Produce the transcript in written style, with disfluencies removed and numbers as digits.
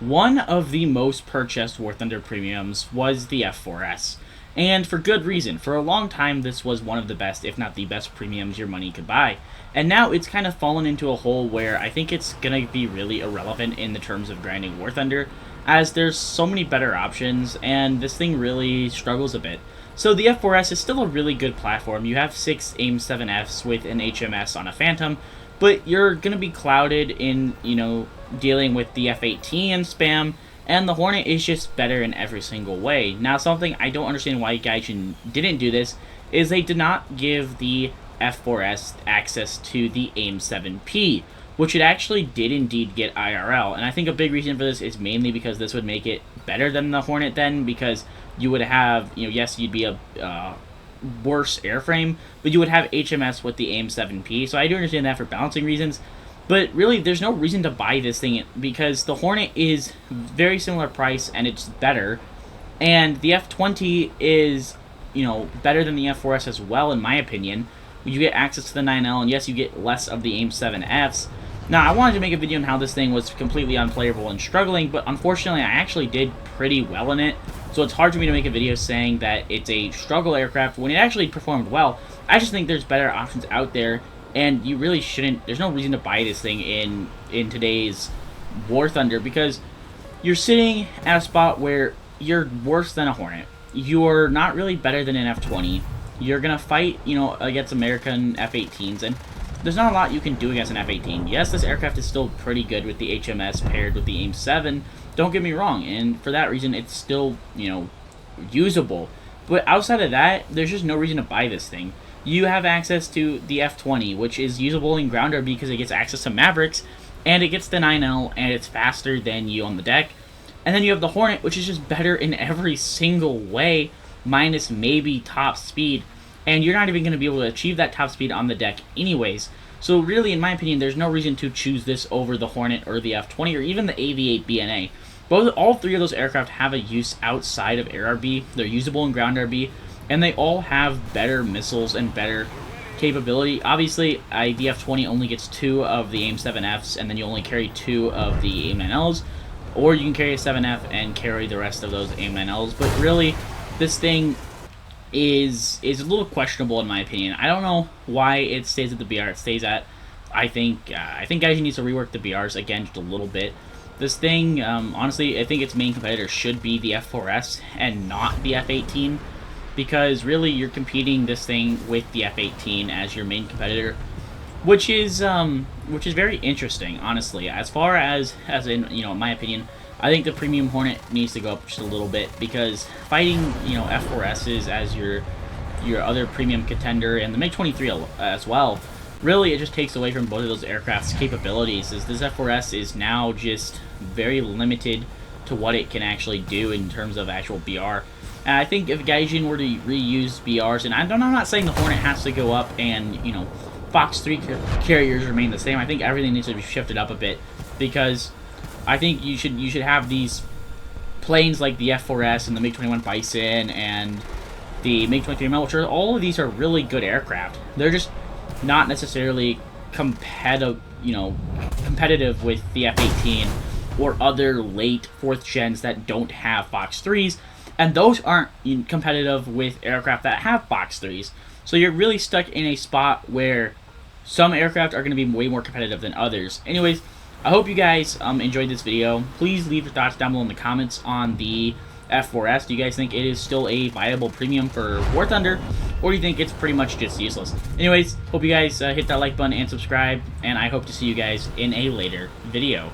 one of the most purchased War Thunder premiums was the F4S. And for good reason. For a long time, this was one of the best, if not the best premiums your money could buy. And now it's kind of fallen into a hole where I think it's going to be really irrelevant in the terms of grinding War Thunder, as there's so many better options, and this thing really struggles a bit. So the F4S is still a really good platform. You have 6 AIM-7Fs with an HMS on a Phantom, but you're going to be clouded in, dealing with the F-18 spam, and the Hornet is just better in every single way. Now, something I don't understand why Gaijin didn't do this is they did not give the F4S access to the AIM-7P, which it actually did indeed get IRL. And I think a big reason for this is mainly because this would make it better than the Hornet then, because you would have, yes, you'd be a worse airframe, but you would have HMS with the AIM-7P. So I do understand that for balancing reasons. But really, there's no reason to buy this thing because the Hornet is very similar price and it's better. And the F-20 is, better than the F-4S as well, in my opinion. You get access to the 9L, and yes, you get less of the AIM-7Fs. Now, I wanted to make a video on how this thing was completely unplayable and struggling, but unfortunately, I actually did pretty well in it. So it's hard for me to make a video saying that it's a struggle aircraft when it actually performed well. I just think there's better options out there. And you really shouldn't, there's no reason to buy this thing in today's War Thunder, because you're sitting at a spot where you're worse than a Hornet. You're not really better than an F-20. You're going to fight, against American F-18s, and there's not a lot you can do against an F-18. Yes, this aircraft is still pretty good with the HMS paired with the AIM-7, don't get me wrong, and for that reason, it's still, usable. But outside of that, there's just no reason to buy this thing. You have access to the F-20, which is usable in grounder because it gets access to Mavericks, and it gets the 9L, and it's faster than you on the deck. And then you have the Hornet, which is just better in every single way, minus maybe top speed. And you're not even going to be able to achieve that top speed on the deck anyways. So really, in my opinion, there's no reason to choose this over the Hornet or the F-20 or even the AV-8 BNA. All three of those aircraft have a use outside of air RB. They're usable in ground RB. And they all have better missiles and better capability. Obviously, the F-20 only gets 2 of the AIM-7Fs, and then you only carry 2 of the AIM-9Ls. Or you can carry a 7F and carry the rest of those AIM-9Ls. But really, this thing is a little questionable in my opinion. I don't know why it stays at the BR it stays at. I think Gaijin needs to rework the BRs again just a little bit. This thing, honestly, I think its main competitor should be the F-4S and not the F-18. Because really, you're competing this thing with the F-18 as your main competitor, which is very interesting, honestly. As far as in my opinion, I think the premium Hornet needs to go up just a little bit because fighting F-4Ss as your other premium contender and the MiG-23 as well, really it just takes away from both of those aircraft's capabilities. As this F-4S is now just very limited to what it can actually do in terms of actual BR. And I think if Gaijin were to reuse BRs, and I'm not saying the Hornet has to go up and, Fox 3 carriers remain the same. I think everything needs to be shifted up a bit because I think you should have these planes like the F-4S and the MiG-21 Bison and the MiG-23 Mel, which all of these are really good aircraft. They're just not necessarily competitive with the F-18 or other late 4th gens that don't have Fox 3s. And those aren't competitive with aircraft that have Fox 3s. So you're really stuck in a spot where some aircraft are going to be way more competitive than others. Anyways, I hope you guys enjoyed this video. Please leave your thoughts down below in the comments on the F4S. Do you guys think it is still a viable premium for War Thunder? Or do you think it's pretty much just useless? Anyways, hope you guys hit that like button and subscribe. And I hope to see you guys in a later video.